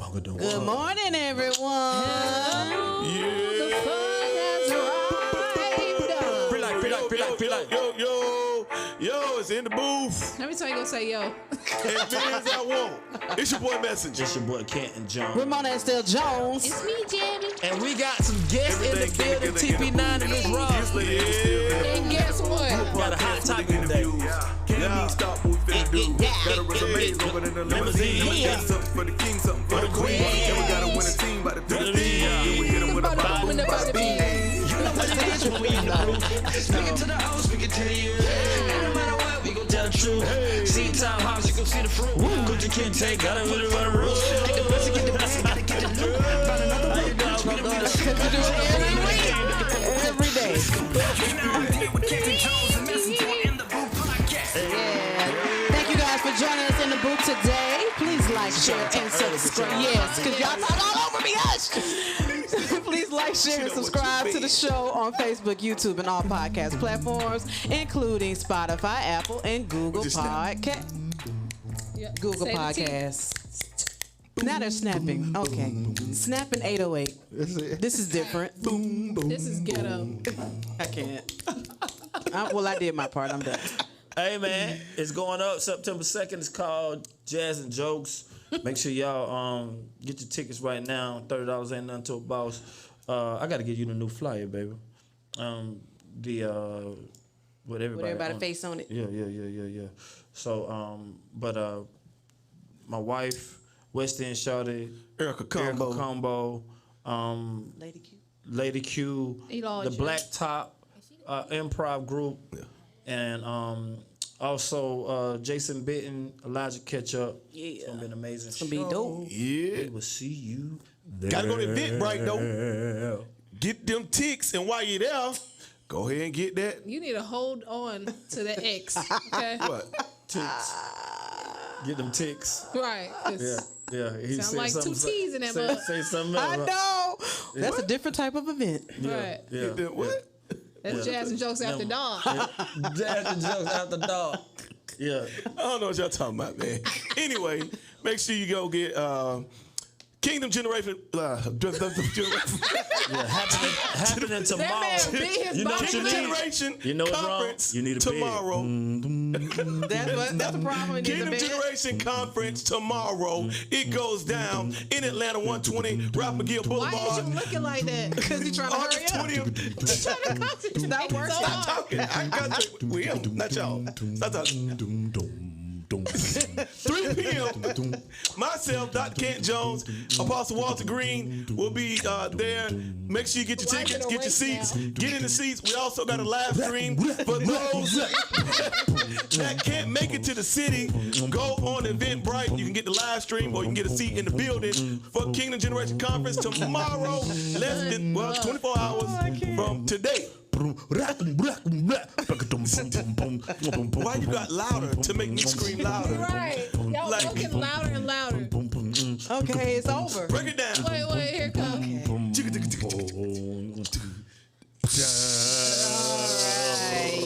Good morning, everyone. The fun has arrived. Feel like. Yo, it's in the booth. Every time you gonna say yo. As many as I want. It's your boy Messenja. It's your boy CantonJones. Ramona and still Jones. It's me, Jamie. And we got some guests in the building. TP9 and Miss Ross. And guess what? Got a hot topic today. Can't stop what we finna do. Got a resume over in the limousine. Got something for the king, something for the queen. And we gotta win a team by the 15. Then we hit them with a bada boom, bada bing. You know what it is when we in the booth. Speak it to the house, we can tell you. And no matter what, we gon' tell the truth. See time house, you gon' see the fruit. Cause you can't take, gotta really run the rules. Get the blessing, get the blessing, gotta get the loot. Find another way to do it. We don't need to do it Every day. with CantonJones and Messenja in the booth podcast. Thank you guys for joining us in the booth today. Please like, share, and subscribe. Yes, because y'all talk all over me. Hush. Please like, share, and subscribe to the show on Facebook, YouTube, and all podcast platforms, including Spotify, Apple, and Google Podcast. Yep. Google Say the Podcasts. Now they're snapping. Okay. Snapping 808. This is different. T. This is ghetto. I can't. Well, I did my part. I'm done. Hey, man. It's going up September 2nd. It's called Jazz and Jokes. Make sure y'all get your tickets right now. $30 ain't nothing to a boss. I got to get you the new flyer, baby. With everybody face on it. Yeah. So, my wife, West End Shawty, Erica Combo, Lady Q. Lady Q, Eat all the you. Black Top improv group, and also Jason Bitten, Elijah Ketchup. Yeah. It's gonna be an amazing It's gonna be dope. Yeah. We will see you there. Gotta go to Eventbrite though. Get them ticks, and while you're there, go ahead and get that. You need to hold on to the X. Okay. What? Ticks. Get them ticks. Right. Yeah. He Sound said like two something- T's in that say, mug. say something I else. know. That's a different type of event. Right. Yeah. Get them what? That's jazz and jokes after dawn. Jazz and Jokes after dog. Yeah. I don't know what y'all talking about, man. Anyway, make sure you go get Kingdom Generation. Happening tomorrow. man beat his You know what you Kingdom need? Generation You know what's wrong? Conference You need a bed. tomorrow. That's the problem. It needs a Kingdom bed. Generation Conference tomorrow. It goes down in Atlanta, 120 Ralph McGill Why is Boulevard. you looking like that? Because he's trying to hurry August up. 20th. Stop working. Stop talking. I concentrate with him, not y'all. Stop talking. 3 p.m. Myself, Dr. CantonJones, Apostle Walter Green will be there. Make sure you get your tickets, get your seats, get in the seats. We also got a live stream for those that can't make it to the city. Go on Eventbrite. You can get the live stream or you can get a seat in the building for Kingdom Generation Conference tomorrow. Less than 24 hours from today. Why you got louder to make me scream louder? Right. Y'all Like- looking louder and louder. Okay, it's over. Break it down. Wait, here it comes.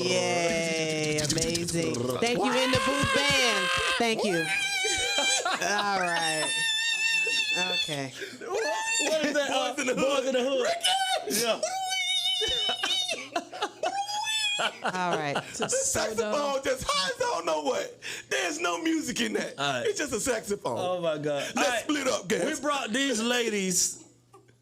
Yay, amazing. Thank you, in the booth band. Thank you. All right. Okay. What is that? Boys in the Boys in the Hood. Yeah. All right. Saxophone just high as I don't know what. There's no music in that. All right. It's just a saxophone. Oh my God. Let's All right. split up, guys. We brought these ladies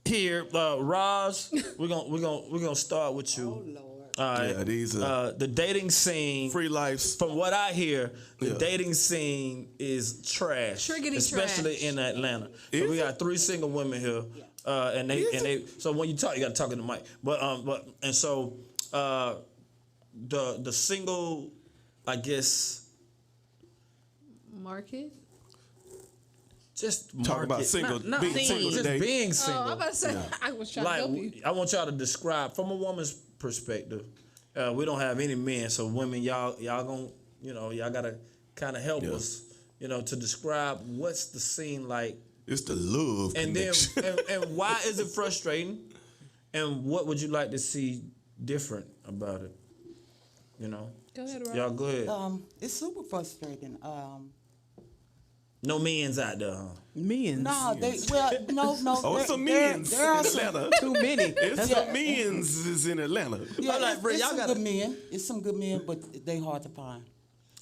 here. Roz, we're gonna start with you. Oh, Lord. All right. Yeah, these are The dating scene. free lives. From what I hear, the Yeah. dating scene is trash, Triggity especially trash. in Atlanta. So Is we it? got 3 single women here, and they. So when you talk, you got to talk in the mic. The single, I guess, Market? just Talk market, about single, not being single, single just today. being Oh, single. I'm about to say, I was trying to help you. Like, I want y'all to describe from a woman's perspective. We don't have any men, so women, y'all gonna, y'all gotta kind of help us, to describe what's the scene like, It's the love and then connection. and why is it frustrating, and what would you like to see different about it? Go ahead, Rob. Y'all go ahead. It's super frustrating. No men's out there, huh? Men's. No, no. Oh, it's some men's in there are some, Atlanta. Too many. It's some men's is in Atlanta. yeah, I'm like, bro, it's y'all some gotta- good men. It's some good men, but they hard to find.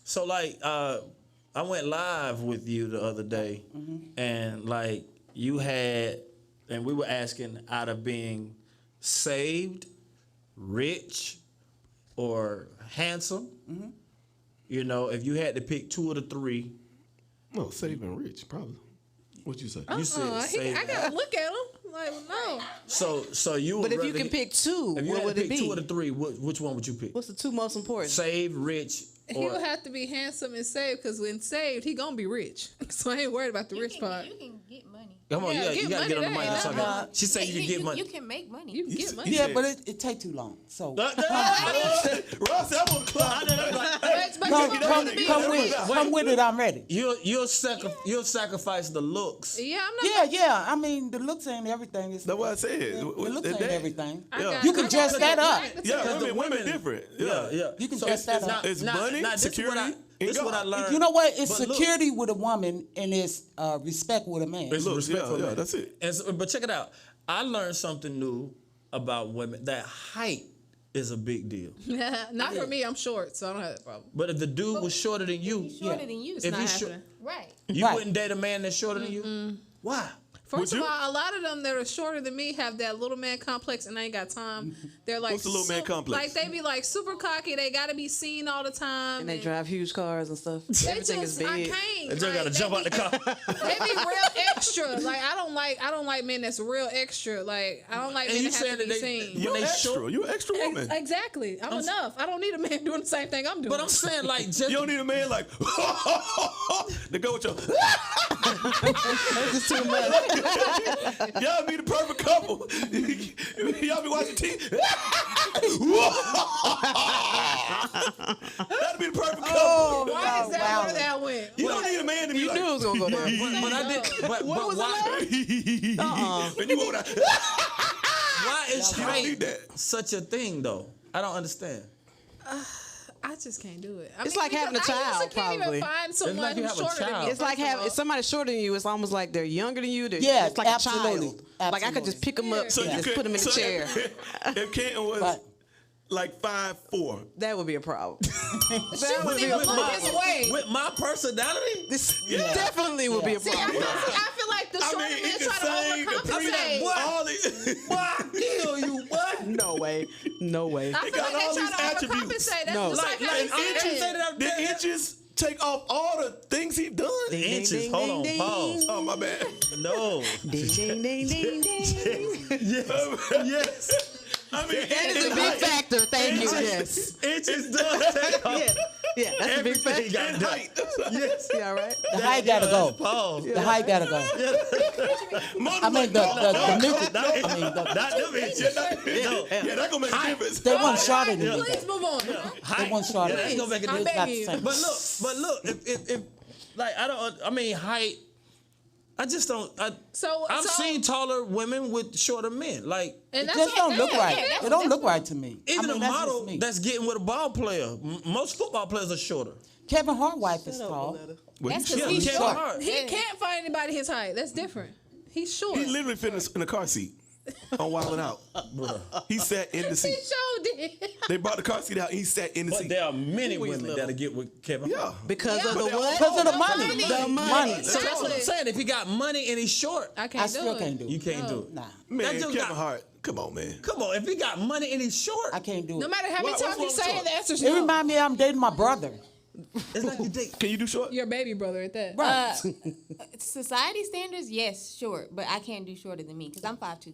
So like, I went live with you the other day, and like you had, and we were asking out of being saved, rich, or handsome. You know, if you had to pick 2 of the 3, No, saving rich, probably. What you say? you said saved. I gotta look at him. Like, no. So you would But if you rather can get- pick 2, if you what had would to it pick 2 be? of the 3, which one would you pick? What's the 2 most important? Saved, rich, He or would have to be handsome and saved, because when saved, he gonna be rich. So I ain't worried about the rich part. You can get money. come on, Yeah, yeah, get you gotta money, get on the that mic and ain't talk. nothing. She said you can get money. You can make money. You can get money. Yeah, but it take too long. So Ross, I'm on the clock. But come with it. I'm ready. You'll sacrifice the looks. yeah, I'm not. Yeah. I mean, the looks ain't everything. That's what I said. The looks ain't everything. Yeah. You can dress that up. Yeah, Because the women women- different. Yeah. You can dress that up. It's money, this is security, what and this is what I God. learned. You know what? It's But look- security with a woman and it's respect with a man. It's Look, respectful, yeah, man. that's it. And so, but check it out. I learned something new about women. That height is a big deal. Not for me. I'm short, so I don't have that problem. But if the dude was shorter than you, He's shorter than you. It's If not he's happening. Right. you Right. wouldn't date a man that's shorter than you. Why? First Would of you? all, a lot of them that are shorter than me have that little man complex, and they ain't got time. They're like, What's the little man complex? Like they be like super cocky. They gotta be seen all the time. And they drive huge cars and stuff. They Everything is just, I big. can't. They just Like, gotta jump out the car. They be real extra. Like I don't like men that's real extra. Like I don't like And men you that have saying to be that they- seen. You're they extra. short- You're an extra woman. Exactly. I'm enough. I don't need a man doing the same thing I'm doing. But I'm saying like just You don't need a man like to go with your. It's too much. Y'all be the perfect couple. Y'all be watching TV. That'd be the perfect couple. why is that where that went? You don't need a man to be You like. knew it was going to go there. but I did but why When you over there, why is you don't need height that. such a thing though? I don't understand. I just can't do it. It's like having a because I child, used to can't probably. even find someone like you who's have a shorter than child. me. It's like first of having all. if somebody's shorter than you. It's almost like they're younger than you. Yeah, It's like absolutely. a child. Like I could just pick them up So and you just could put them in a chair. If Canton was Right. like 5'4", That would be a problem. That would be a his way. With my personality? This definitely would be a See, I problem. feel like the I shorter mean, men it's try the same. to The overcompensate. all the. Why kill you? What? No way. No way. I feel got like all they these try to attributes. overcompensate. That's No. just Like how inches. he said. The inches take off all the things he done. Ding, ding, Inches. ding, Hold ding, on. ding. Pause. Oh my bad. No. Ding, ding, ding, ding, ding. Yes. I mean, That is a big factor. Thank you. Yes. Inches does take off. Yeah, that's a big Everything factor. got done. Yes. Yeah, all right. The height gotta go. Pause. The height gotta go. I mean the music. I mean Not them inches. Yeah, that gonna make a difference. they want shorter than me. though. Please move on. They want shorter. Yeah, that's gonna make a I'm difference. Not begging the you. same. But look, if like I mean height. I just don't. I've seen taller women with shorter men. Like And It that's just don't look right. that's- It don't look right to me. even I mean, a that's just model me. that's getting with a ball player. Most football players are shorter. Kevin Hart wife is tall. That's Yeah, because he's Kevin short. Hart. He can't find anybody his height. That's different. He's short. He literally fit in a car seat on Wild 'N Out. He sat in the He seat. showed it. They brought the car seat out. He sat in the But seat. there are many women that'll get with Kevin Hart. Yeah. Because of the But what? Because of the money. The money. So that's what I'm saying. If he got money and he's short, I I can't do still it. can't do you it. can't do it. Nah, Man, That dude Kevin got- Hart. Come on, man. Come on, if he got money and he's short, I can't do No it. matter how many What's times you wrong say with it, the answer's It no. reminds me I'm dating my brother. it's like you date. Can you do short? Your baby brother at that. Right. Society standards, yes, short, but I can't do shorter than me because I'm 5'2".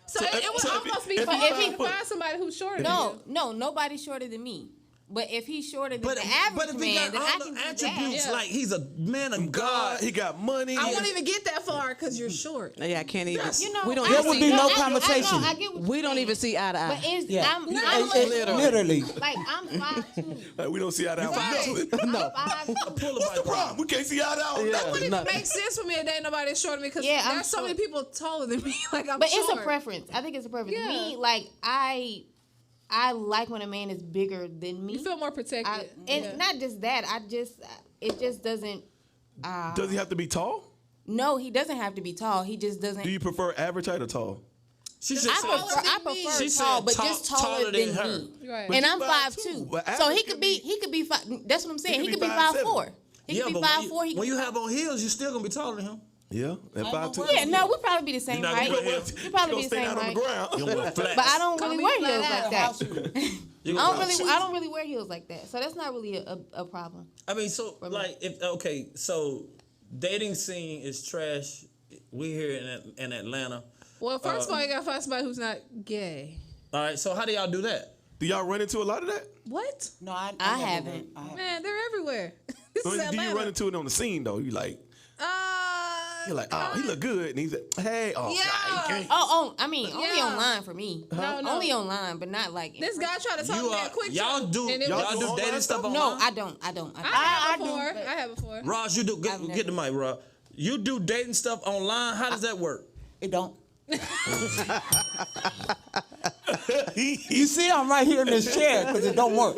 So it would so if he- almost be if fun he- if he find somebody who's shorter than No, nobody's shorter than me. But if he's shorter than But, the but average if he man, got then I all can the do attributes, that. like he's a man of God, God. he got money. you. I won't even get that far because you're short. Yeah, I can't even. You know, we don't I There even would see. be no I know, conversation. I get what We you're don't saying. even see eye to eye. But it's, Yeah. I'm Literally. like I'm 5'2". Like, we don't see eye to eye. Right. No. I'm 5'2". What's the problem? We can't see eye to eye on Yeah. nothing. It wouldn't Nothing. make sense for me to date nobody that's shorter than me because Yeah, I'm there's so many short. people taller than me. Like I'm But short. it's a preference. I think it's a preference. Yeah. Me, like I like when a man is bigger than me. You feel more protected. And Yeah. not just that, it just doesn't Does he have to be tall? No, he doesn't have to be tall. He just doesn't. Do you prefer average height or tall? She said, I prefer tall, but just taller than her. me. Right. And I'm 5'2", 5'2", but so average he could be 5. That's what I'm saying. He could be 5'7". 5'4". He could be 5'4". When you have on heels, you're still gonna be taller than him. Yeah, at 5'2". Yeah, no, we'll probably be the same You're not height. gonna wear heels. We'll probably be the Stay same out on height. the ground. You gonna wear flats. But I don't really me wear flat heels out. like that. I don't really wear heels like that. So that's not really a problem. I mean, so like, so dating scene is trash. We here in Atlanta. Well, first of all, you gotta find somebody who's not gay. All right, so how do y'all do that? Do y'all run into a lot of that? What? No, I haven't. Man, they're everywhere. This is Do you Atlanta. run into it on the scene though? You're like, oh, he look good, and he's like, hey, oh, Yeah. God, he can't. I mean, only Yeah. online for me. No. Only online, but not like. This guy tried to talk You me are a quick y'all talk, do and it y'all was- do online dating stuff stuff? online? No, I don't. I have before. Ross, you do I've get the mic, Ross. You do dating stuff online. How does that work? It don't. You see, I'm right here in this chair because it don't work.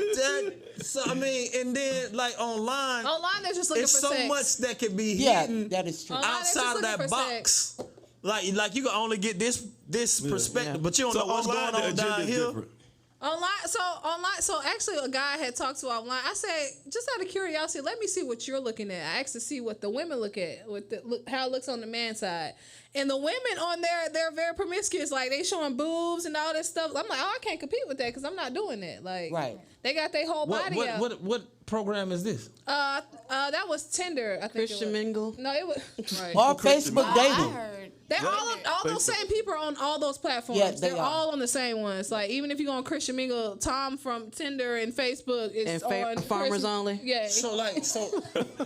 So I mean, and then like online, Online, they're just looking it's for so sex. much that can be Yeah, hidden that is true. Online, they're just outside of looking that for box. Like you can only get this perspective, but you don't So know what's online, going the on down agenda is here. different. Online. So actually, a guy I had talked to online. I said, just out of curiosity, let me see what you're looking at. I asked to see what the women look at, how it looks on the man side. And the women on there, they're very promiscuous. Like they showing boobs and all this stuff. I'm like, I can't compete with that because I'm not doing that. Like, Right. They got their whole body out. What program is this? That was Tinder. I think Christian it was. Mingle. No, it was. Right. Or Facebook I dating. heard. They're all those same people are on all those platforms. Yeah, they They're are. all on the same ones. Like even if you go on Christian Mingle, Tom from Tinder and Facebook is And on Farmers Christian- Only? Yeah.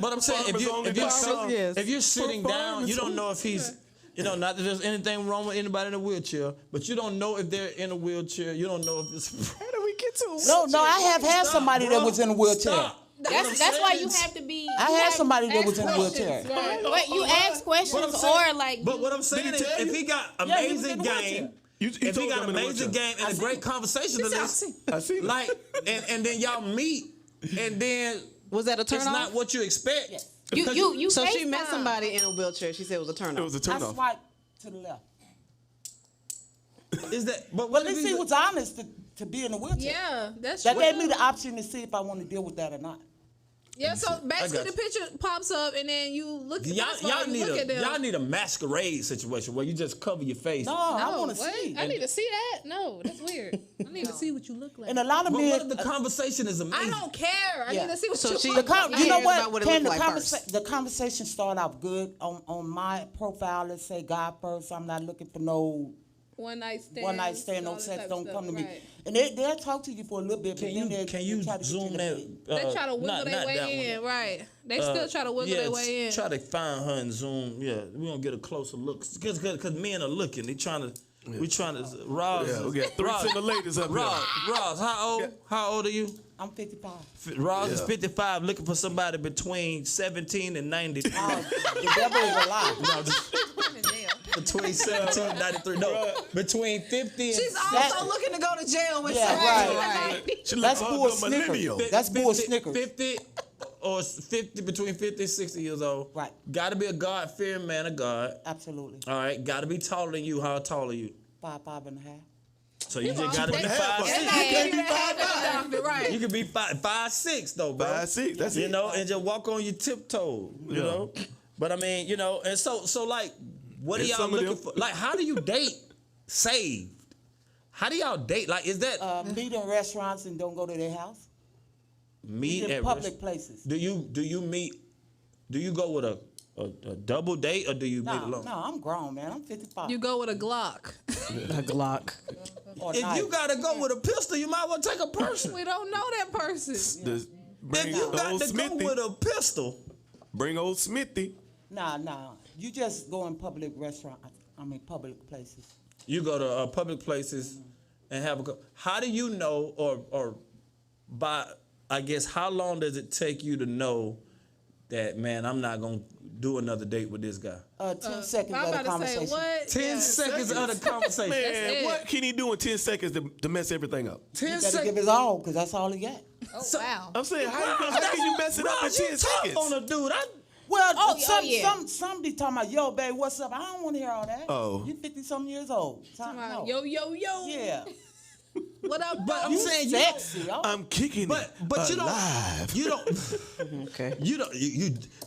But I'm saying Yes. if you're sitting down, you don't know if he's. Not that there's anything wrong with anybody in a wheelchair, but you don't know if they're in a wheelchair. You don't know if it's. How do we get to a No, I have had somebody that was in a wheelchair. Stop. That's why you have to be. I had somebody that was in a Ask wheelchair. questions, right. Wait, you ask questions or like. But what I'm saying Did he is, tell if you? he got Yeah, he was amazing in the wheelchair. game, He if he told got them in the amazing wheelchair. game and a great conversationalist, I see it. like, and then y'all meet, and then Was that a turn it's off? not what you expect. You So she met FaceTime. somebody in a wheelchair. She said it was a turn It off. was a I turn off. swiped to the left. Is that? But But what at if least he he was honest to be in a wheelchair. Yeah, that's That true. gave me the option to see if I want to deal with that or not. Yeah, so basically got the you. picture pops up and then you look Y'all, first of all, y'all you need look at them. y'all need a masquerade situation where you just cover your face. No, I No, want to what? see. I need to see that. No, that's weird. I need to see what you look like. And a lot of But men. what if the conversation is I amazing? don't care. I Yeah. need to see what So you she- look You know cares about what? what it Can look the, like first. the conversation start off good on my profile? Let's say God first. I'm not looking for no one night stand. one night stand, no all that sex. type Don't of come to stuff, me. right. And they'll talk to you for a little bit. Can but you then can they you try to get you zoom in the that? bed. They try to wiggle not their that way in, one. right? They still try to wiggle their way in. Try to find her and zoom. Yeah, we gonna get a closer look because men are looking. They trying to. We trying to. Ross. Yeah, we got three single ladies up here. Ross, how old are you? I'm 55. Ross is Yeah. 55, looking for somebody between 17 and 93. The devil is alive. No, between 17 and 93. No, between 50 and She's also looking to go to jail with Yeah, somebody. right. She That's like bull a millennial. Snickers. That's bull 50, Snickers. 50 or 50, between 50 and 60 years old. Right. Got to be a God-fearing man of God. Absolutely. All right. Got to be taller than you. How tall are you? 5'5" and a half. So you just got to be half of 5'6". it. You can't be 5'5". Right. You can be 5'6" though, bro. 5'6", that's you it. know, and just walk on your tiptoe. You Yeah. know, but I mean, you know, and so like, what are And y'all some of looking them- for? Like, how do you date saved? How do y'all date? Like, is that Meet in restaurants and don't go to their house. meet In at public places. Do you meet? Do you go with a double date or do you meet No, alone? no, I'm grown, man. I'm 55. You go with a Glock. A Glock. Or If knife. you gotta go with a pistol, you might well take a person. We don't know that person. If you got to go with a pistol, Bring old Smithy. Nah. You just go in public restaurants. Public places. you go to public places and have a. How do you know, or by I guess, how long does it take you to know that, man, I'm not gonna do another date with this guy? 10 seconds I'm of the about to say conversation. what? 10 seconds of the conversation. Man, it. what can he do in 10 seconds to mess everything up? 10 You gotta give seconds. his all, because that's all he got. Oh wow. I'm saying, how can you mess it up in Ross, 10 you tough seconds? on a dude. Well, yeah. some be talking about, yo, babe, what's up? I don't want to hear all that. Oh. You 50-something years old. No. Yo, yo, yo. Yeah. What up, But I'm You saying sexy. I'm kicking but it alive. you don't Okay. you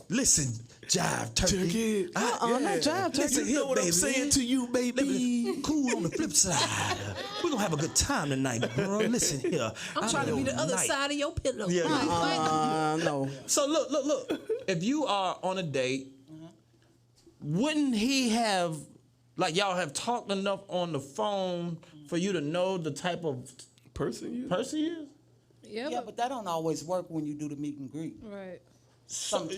listen, jive turkey. Not jive turkey. Listen You here, know what baby. I'm saying to you, Let baby? me cool on the flip side. We're gonna have a good time tonight, girl. Listen here. I'm trying to be the other side of your pillow. Yeah. No. So look. If you are on a date, wouldn't he have, like, y'all have talked enough on the phone for you to know the type of Person, you? person he is? Yeah, but that don't always work when you do the meet and greet. Right. So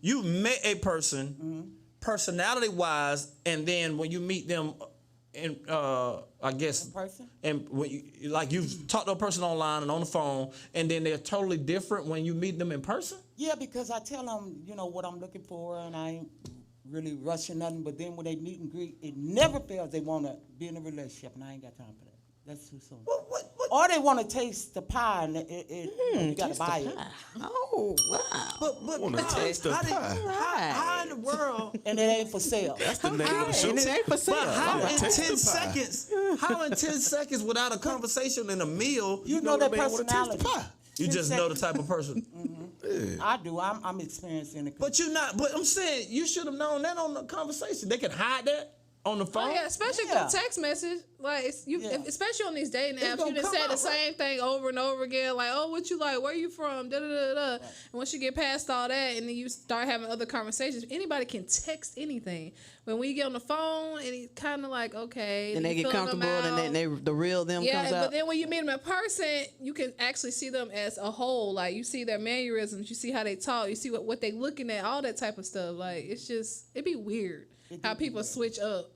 you've met a person, personality wise, and then when you meet them, in I guess In person? and when you, like, you've talked to a person online and on the phone, and then they're totally different when you meet them in person. Yeah, because I tell them, what I'm looking for, and I ain't really rushing nothing. But then when they meet and greet, it never fails. They want to be in a relationship, and I ain't got time for that. That's too soon. What? Or they want to taste the pie, and you got to buy it. Oh, wow. But Wanna taste the pie. how in the world? And it ain't for sale. That's the name of the show. And it ain't for sale. But how Yeah, in taste 10 the pie. seconds? How in 10 seconds without a conversation and a meal? You know the that man wanna taste the personality. pie. You 10 just know the seconds. type of person. I do. I'm experiencing it. But you're not. But I'm saying you should have known that on the conversation. They can hide that on the phone. Oh, yeah, especially Yeah. through text message. Like, especially on these dating apps, gonna you just come say the out, same thing over and over again. Like, oh, what you like? Where you from? Da da da da. And once you get past all that, and then you start having other conversations, anybody can text anything. But when you get on the phone, and it's kind of like, okay, And they you get feeling them comfortable, and then the real them yeah, comes but out. then when you meet them in person, you can actually see them as a whole. Like, you see their mannerisms, you see how they talk, you see what they looking at, all that type of stuff. Like, it'd be weird how people switch up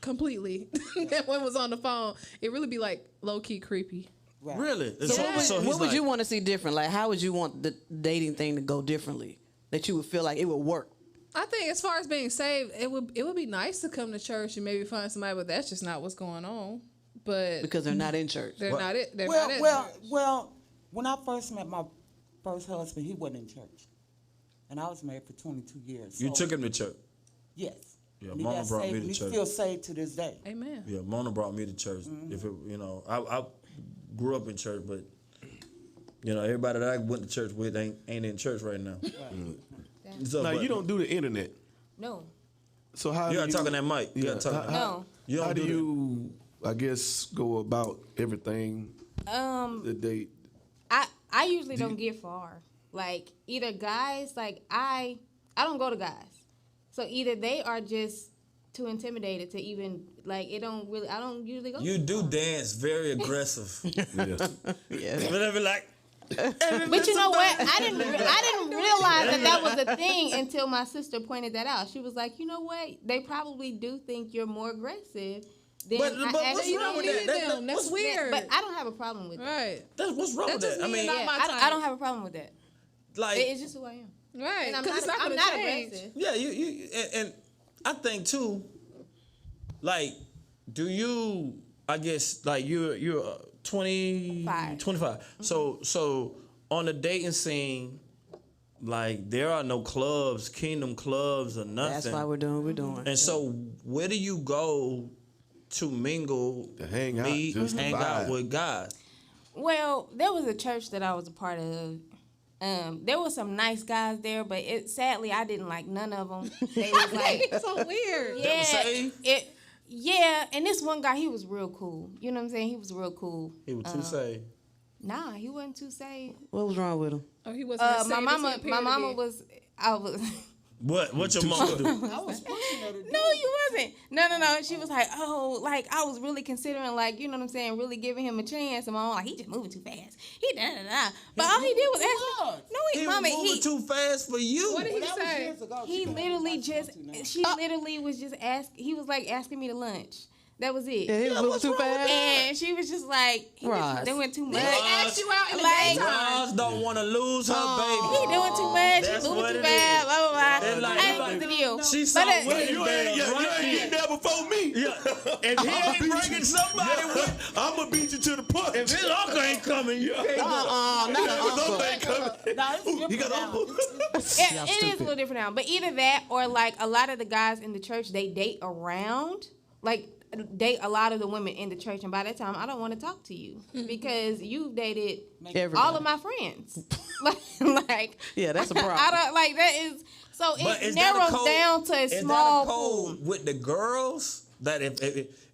completely. And when it was on the phone, it really be like low key creepy. Right. Really? So he's what would like, you want to see different? Like, how would you want the dating thing to go differently? That you would feel like it would work? I think as far as being saved, it would be nice to come to church and maybe find somebody, but that's just not what's going on. But Because they're not in church. they're not it. They're Well, not in well, church. well. When I first met my first husband, he wasn't in church, and I was married for 22 years. You so, took him to church. Yes. Yeah, And he Mona got brought me saved, to and he's church. still saved to this day. Amen. Yeah, Mona brought me to church. If it, I grew up in church, but everybody that I went to church with ain't in church right now. So, Now, but you don't do the internet. No. So how You do gotta talk on that mic. You Yeah, gotta talk. No. You don't How do do you, I guess, go about everything, the date? I usually don't get far. Like, either guys, like I don't go to guys. So either they are just too intimidated to even, like, I don't usually go. You too do far. dance very aggressive. Yeah. Whatever, like. But you know what? I didn't realize that was a thing until my sister pointed that out. She was like, you know what? They probably do think you're more aggressive than But I what's actually You don't wrong am. with need that? them. That's weird. But I don't have a problem with that. Right. What's wrong with That's that? just I mean, not Yeah, my I type. don't have a problem with that. like, It's just who I am. Right. And I'm Because not, it's not I'm going to not change. aggressive. yeah, you and I think too. Like, do you? I guess like you're 25. So on the dating scene, like, there are no clubs, Kingdom clubs or nothing. That's why we're doing what we're doing. And so, where do you go to mingle, To hang out, meet, just to hang out vibe. with guys? Well, there was a church that I was a part of. There was some nice guys there, but sadly I didn't like none of them. They was like, It's so weird. yeah, saved? yeah. And this one guy, he was real cool. You know what I'm saying? He was real cool. He was too saved. Nah, he wasn't too saved. What was wrong with him? Oh, he wasn't as My saved as he appeared mama to be. was. I was. What your mama do? I was pushing her to do No, you wasn't. No. She was like, oh, like, I was really considering, like, you know what I'm saying, really giving him a chance. And my mom, like, he just moving too fast. He da-da-da. But all he did was ask me. No, He mama, was moving too fast for you. What did he That was say? years ago. he She got literally it. just, she literally was just he was like asking me to lunch. That was it. Yeah, he was moving too fast. And she was just like, Ross. they went too much. asked you out in the Like, daytime. Ross don't want to lose her He baby. doing too much. That's He moving what too it fast. is. Blah, blah, blah. It's like- I it's ain't like- the deal. She But, saw wedding You band ain't right getting there before me. Yeah. If he ain't bringing somebody with, I'm gonna beat you to the punch. if his uncle ain't coming, you can't go. Not an uncle. Something ain't coming. Nah, it's different He got now. uncle. It is a little different now. But either that or like a lot of the guys in the church, they date around, like date a lot of the women in the church. And by that time, I don't want to talk to you because you've dated all of my friends. like, Yeah, that's a problem. I don't like that is so But it is that a narrows code- down to a is small that a pool. code with the girls that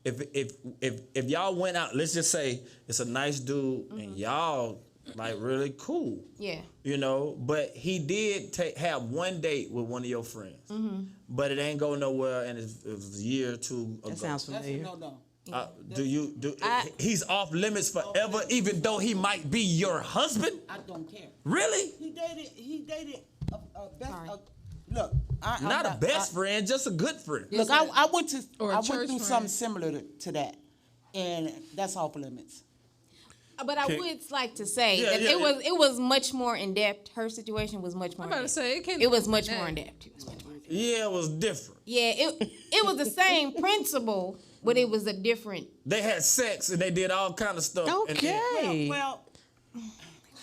if y'all went out, let's just say it's a nice dude and y'all like really cool. Yeah. You know, but he did have one date with one of your friends, but it ain't go nowhere, and it was a year or two ago. That sounds That's a familiar. no. He's off limits forever, even though he might be your husband? I don't care. Really? He dated a best. Look, I'm Not a best friend, just a good friend. Look, I went Or a through church friend. something similar to that, and that's off limits. But I would like to say Yeah, that yeah, it was much more in depth. Her situation was much more. I'm about to in-depth. say, it can't It was be much that. more in depth. It was much more in depth. Yeah, it was different. Yeah, it was the same principle, but it was a different. They had sex and they did all kind of stuff. and- Okay. Well,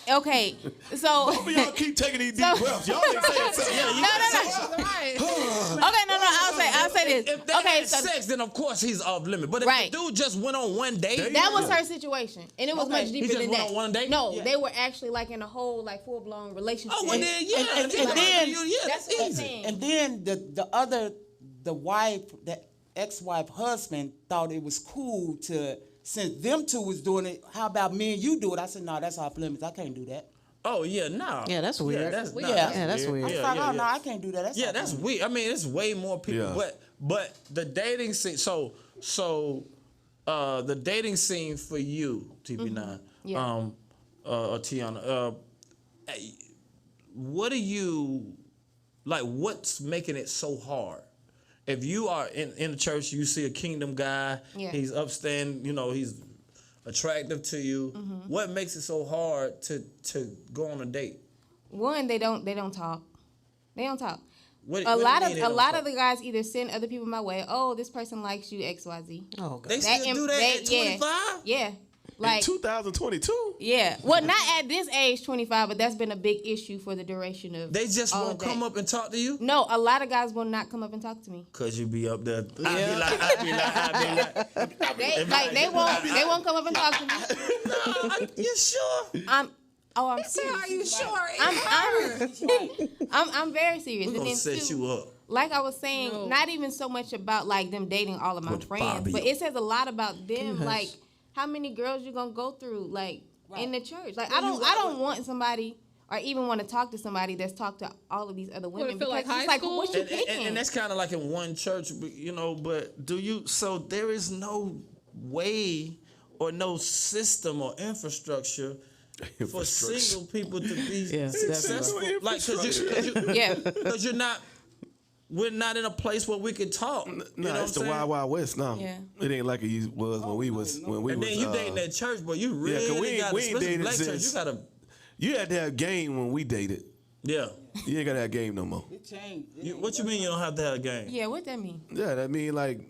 Okay, so But y'all keep taking these deep breaths. Y'all ain't saying something. no. Right. Okay, no. I'll say this. If they Okay, had so sex, then of course he's off limit. But if Right. the dude just went on one date, that was her situation, and it was much He deeper just than went that. on one date? No, Yeah. they were actually like in a whole like full blown relationship. oh, well then, yeah. and if then- That's what I'm saying. and then the wife, the ex-wife husband thought it was cool to, since them two was doing it, how about me and you do it? I said, no, that's off limits. I can't do that. Oh yeah, no. Yeah, that's weird. Yeah, that's, nah, Yeah, that's weird. I was Yeah, like, yeah, oh, no, yeah. I can't do that. That's Yeah, off that's limits. weird. I mean, it's way more people, Yeah. but the dating scene. So the dating scene for you, TB9, Yeah. Teionna, what do you like? What's making it so hard? If you are in the church, you see a kingdom guy. Yeah. He's upstanding. You know, he's attractive to you. What makes it so hard to go on a date? One, they don't talk. They don't talk. What A do lot you of mean they a don't lot talk? of the guys either send other people my way. Oh, this person likes you, XYZ. Oh, God. They still do that at 25? Yeah. In Like 2022? yeah. Well, not at this age, 25, but that's been a big issue for the duration of. They just all won't of that. come up and talk to you? No, a lot of guys will not come up and talk to me. Cause you be up there. I be like. They won't come up and talk to me. No, you sure? I'm Are serious. you sure? I'm very serious. We're And gonna then set two, you up. like I was saying, No. not even so much about like them dating all of my Put friends, Bobby but up. it says a lot about them. Like how many girls you gonna go through, like in the church. Like I don't want somebody or even want to talk to somebody that's talked to all of these other women. it feel like because it's high school? what you And, picking? and that's kind of like in one church, you know. But do you? So there is no way or no system or infrastructure for single people to be Yeah, successful. Like, yeah. because you're not. We're not in a place where we can talk. No, you know it's the what I'm saying? Wild Wild West now. Yeah. It ain't like it was when we was And then you dating that church, but you really 'cause we ain't- got we ain't especially dated black church. since- You gotta, You had to have game when we dated. yeah. You ain't gotta have game no more. It changed. What you mean you don't have to have a game? Yeah, what that mean? Yeah, that mean like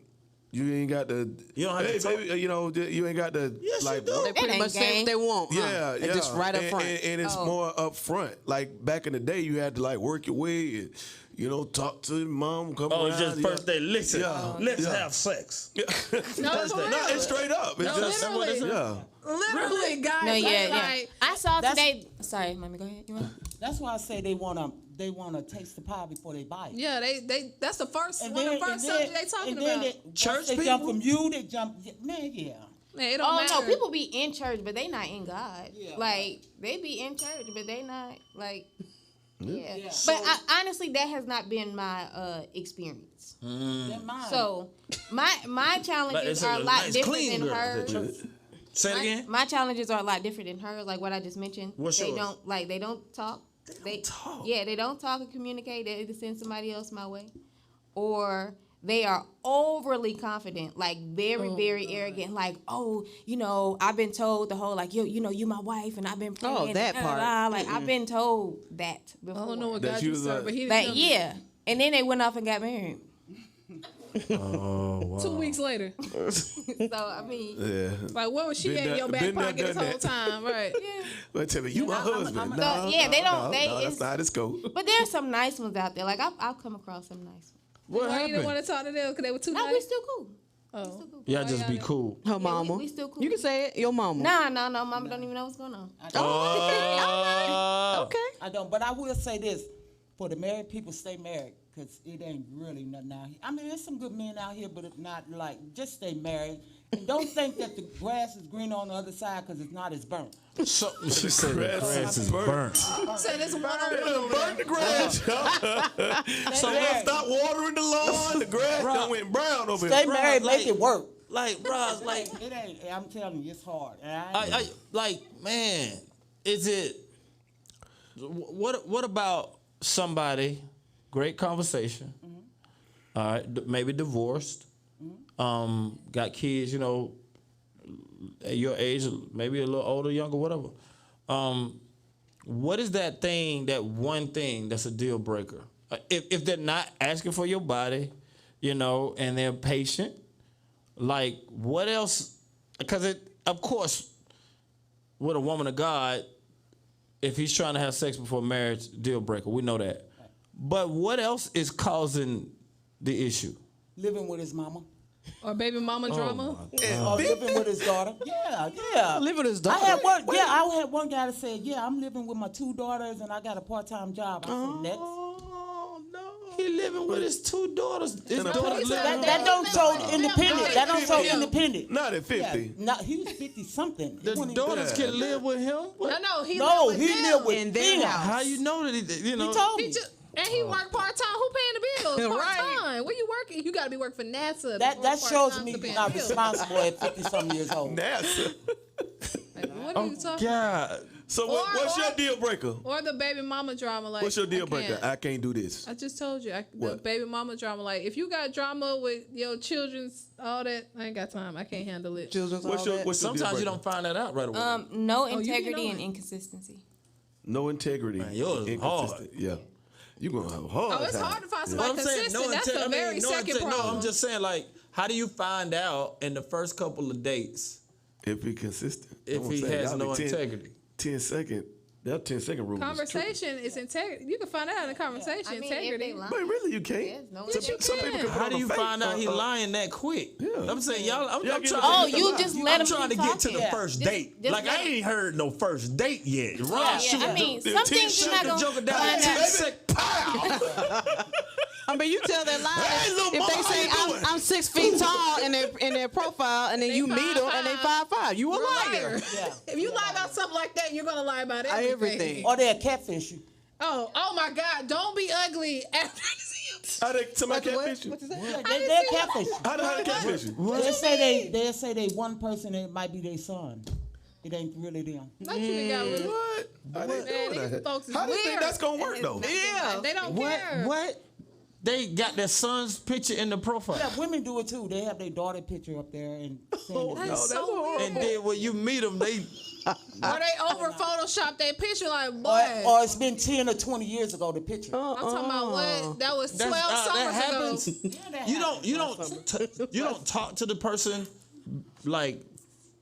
you ain't got the. You don't have to talk. baby, you know, you ain't got the. Yes, you like, do. They pretty ain't much say gang. what they want. Huh? Yeah, And yeah. just right up front. And it's Oh. more up front. Like back in the day, you had to like work your way and, you know, talk to your mom, come Oh, around. it's just first day. Listen, Yeah. let's Yeah. have sex. No, No, it's straight up. It's just, literally. yeah. Literally, guys. No, yeah. Like, I saw That's- today. Sorry, mommy, go ahead. You want? That's why I say they wanna taste the pie before they buy it. yeah, they. That's the first And one of then- the first and then- subject they talking and then about. once Church they jump people? from you, they jump. Man, yeah. Man, it don't Oh matter. no, people be in church, but they not in God. Yeah. Like they be in church, but they not like. Yeah. Yeah. But honestly, that has not been my experience. They're mine. So my Like, challenges it's are a lot nice, different clean than girls at hers. church. Say it again. My challenges are a lot different than hers, like what I just mentioned. What's they yours? don't talk. They talk. Yeah, they don't talk and communicate. They either send somebody else my way, or they are overly confident, like very arrogant. Like, oh, you know, I've been told the whole like, you know, you my wife, and I've been praying. Oh, that da, da, part. da. Like I've been told that I before. don't know what That God you you was serve, like- but he But didn't. yeah, and then they went off and got married. Oh, wow. 2 weeks later. So I mean, Yeah. Like, where was she Been at in there- your back been there, pocket this done whole that. time? Right. But tell me, you my husband. No, yeah, they don't- No, they- that's it's- not how this go. but there's some nice ones out there. Like I've come across some nice ones. What Why you didn't happened? want to talk to them because they were too No, we nice? still cool. Oh. Y'all just be cool. Her mama. we still cool. You can say it. Your mama. No, mama don't even know what's going on. Okay. I don't, but I will say this: for the married people, stay married, cause it ain't really nothing out here. I mean, there's some good men out here, but it's not like just stay married. And don't think that the grass is green on the other side, cause it's not as burnt. So, she said the grass is burnt. Say this one on They done burnt the grass. So married. stop watering the lawn. The grass done went brown over Stay here. married, like- make it work. Like, bro, like, It ain't. I'm telling you, it's hard. And I like, man, is it? What about somebody? Great conversation. All right, maybe divorced. Got kids, you know, at your age, maybe a little older, younger, whatever. What is that thing? That one thing that's a deal breaker? If they're not asking for your body, you know, and they're patient. Like, what else? Because of course, with a woman of God, if he's trying to have sex before marriage, deal breaker. We know that. But what else is causing the issue? living with his mama. Or baby mama drama. Or living with his daughter. Yeah. Living with his daughter. I had one guy that said, yeah, I'm living with my 2 daughters and I got a part-time job. I said, next. Oh no, he living with his 2 daughters. His daughters living. That don't show independent. That don't show independent. Not at 50. Yeah, no, he was 50-something. The daughters can live with him. What? No, he No, lived with he them. lived with In their them. house. How you know that he? You know. He told He me. just, and he worked part time. Who paying the bills? Right. Part time. Where you working? You got to be working for NASA. That before shows part-time me to pay you're the not bills. responsible at 50-something years old. NASA. Like, what are you talking? God. So what's your deal breaker? Or the baby mama drama. Like, What's your deal I breaker? can't. I can't do this. I just told you, the What? baby mama drama. Like, if you got drama with your children's, all that, I ain't got time. I can't handle it. Children's What's all your that. what's your deal Sometimes you breaker? don't find that out right away. No you be integrity and knowing. inconsistency. No integrity. Man, yours is inconsistent. Yeah. You gonna have a hard Oh, it's time. hard to find What somebody I'm saying, consistent. That's a very second no, problem. I'm just saying, like, how do you find out in the first couple of dates If he consistent. if I'm he saying, has y'all no be 10 integrity? 10-second. That 10-second rule. Conversation is integrity. You can find out in a conversation. I mean, if integrity. they lie. But really, you can't. Yes, no some, integrity. some people can put How on do a you fake, find out he lying that quick? Yeah. I'm saying, y'all. I'm Y'all trying. get to the- Oh, Yeah. you just let I'm them trying to keep get to the talking. first Just- date. just Like, let I it- ain't heard no first date yet. Ron, Yeah, shoot I mean, the some 10 things you're not the gonna joker down find to 10 out. sec. Pow! I mean, you tell that lie Hey, little if mama, they say how you doing? I'm 6 feet tall in their profile, and then you meet them and they 5'5". You a You're a liar. liar. Yeah. If you lie about something like that, you're gonna lie about everything. Everything. Or they'll catfish you. Oh my God! Don't be ugly after. How they somebody What? catfish you? What is that? Yeah, they'll catfish you. How they catfish you? They'll say they one person and it might be their son. It ain't really them. Not you done got with it. What? How they Man, doing these that? folks is How do you think weird. that's gonna work though? Yeah, they don't care. What? They got their son's picture in the profile. Yeah, women do it too. They have their daughter picture up there and saying that That's they- so weird. And then when you meet them, they Or they over Photoshop their picture like, boy. or it's been 10 or 20 years ago, the picture. I'm talking about what? That was 12 that summers happens. ago. You don't talk to the person like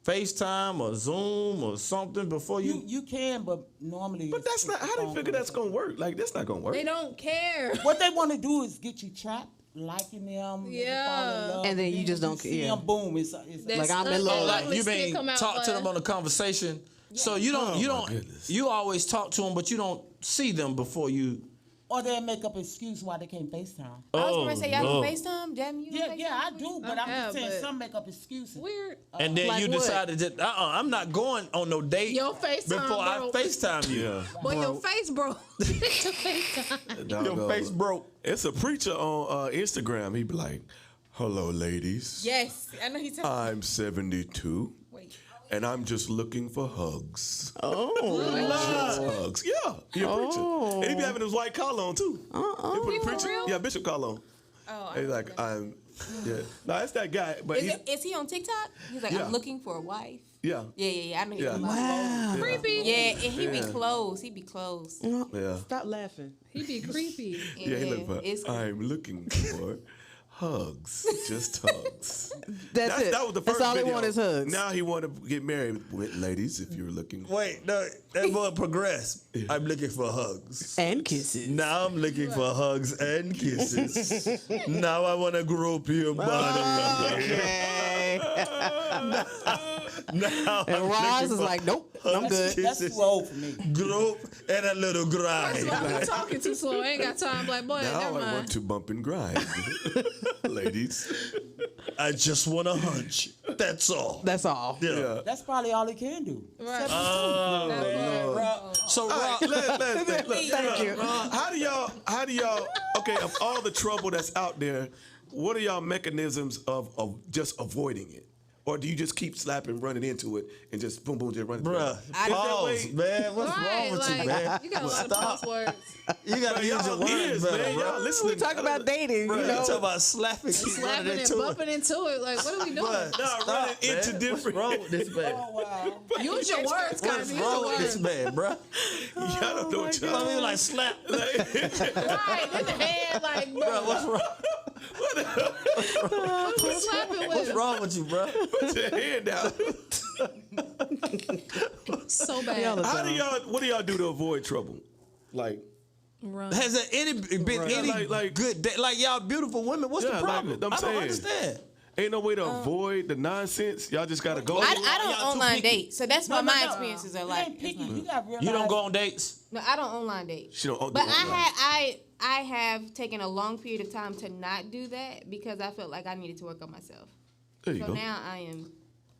FaceTime or Zoom or something before You can, but normally. But that's not how they figure that's gonna work. Like that's not gonna work. They don't care. What they want to do is get you trapped, liking them, maybe Yeah. fall in love, And then you just don't see care. them, boom, it's That's Like, I'm in love. like ugly you stick been come out talk to like- them on a conversation. So you don't goodness. you always talk to them, but you don't see them before you. or they'll make up an excuse why they can't FaceTime. I was gonna say y'all Lord. can FaceTime, Jasmine. You can Yeah, I FaceTime? do, but I I'm have, just saying but- some make up excuses. Weird. And then Like you what? decided that I'm not going on no date Your FaceTime, before I bro. FaceTime you. Yeah. Boy, your face broke. Your FaceTime. Dog, Your face broke. It's a preacher on Instagram. He be like, "Hello, ladies. Yes, I know he's. I'm 72, Wait. and I'm just looking for hugs. Oh. Just hugs. Yeah, he a preacher. And he be having his white collar on too. He put He a for preacher. real? Yeah, bishop collar on. Oh, And he's like, I'm. Yeah. No, it's that guy. But is he on TikTok? He's like, Yeah. I'm looking for a wife. yeah. Yeah. I know. Yeah. Wow. Creepy. Yeah, and he be Yeah. close. He be close. Yeah. Stop laughing. He be creepy. Yeah, he look for. it's- I'm looking for hugs, just hugs. That's it. That was the first That's all video. he want is hugs. Now he want to get married. Ladies, if you're looking. Wait, no, that boy progressed. I'm looking for hugs. And kisses. Now I'm looking for hugs and kisses. Now I want to grope your body. Okay. Now And I'm Roz looking is for like, nope, I'm good. That's too old for me. grope and a little grind. I'm talking too slow. I ain't got time. Like, boy, Now never I want mind. to bump and grind. Ladies. I just want a hunch. That's all. That's all. Yeah. That's probably all he can do. Right. So, All right, Rob, look, Thank you. how do y'all, okay, of all the trouble that's out there, what are y'all mechanisms of just avoiding it? Or do you just keep slapping, running into it, and just boom, boom, just running through bruh, it? pause, man. What's Right, wrong with like, you, man? you got a lot of passwords. You got to use your Y'all words ears, better, man. Y'all bro. listening. We talk about dating, Bruh, you you know. talking about slapping, keep running Slapping and into it. bumping into it. Like, what are we doing? Bruh, Nah, stop, running into man. different- What's wrong with this man? Oh, wow. Use your words, What's Cosby. Use wrong your with this words. man, bro? Y'all don't know what y'all I mean, like slap. Right, in the head, like, bro. Bro, what's wrong? What you slapping with? What's wrong with you, bro? Put your hand down. So bad. What do y'all do to avoid trouble? Like, Run. Has there been any like- good day? Like y'all beautiful women, what's Yeah, the like, problem? I'm I don't saying. understand. ain't no way to avoid the nonsense. Y'all just gotta go. I Y'all don't too online picky. date, so that's what my experiences are You like. ain't picky. You got real You don't go on dates? No, I don't online date. She don't. But I have taken a long period of time to not do that because I felt like I needed to work on myself. There you So go. now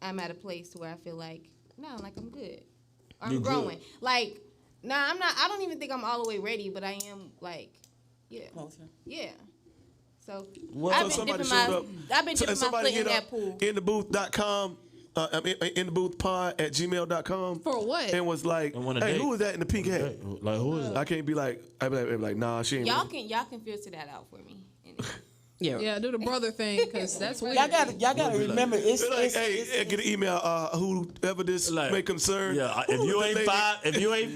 I'm at a place to where I feel like I'm good. Or You I'm good. growing. Like, I'm not. I don't even think I'm all the way ready, but I am like, yeah, yeah. So So I've been somebody dipping showed my up. I've been dipping my Somebody foot in hit that up pool. inthebooth.com. intheboothpod@gmail.com. For what? And was like, And want a hey, date. who is that in the pink hat? Like who is it? I can't be like, I'd be like, nah, she ain't. Y'all ready. can filter that out for me. Yeah. Yeah, do the brother thing, because that's weird. Y'all gotta remember it's They're like, hey, get an email. Whoever this Like, may concern. Yeah, Who if is you the ain't lady?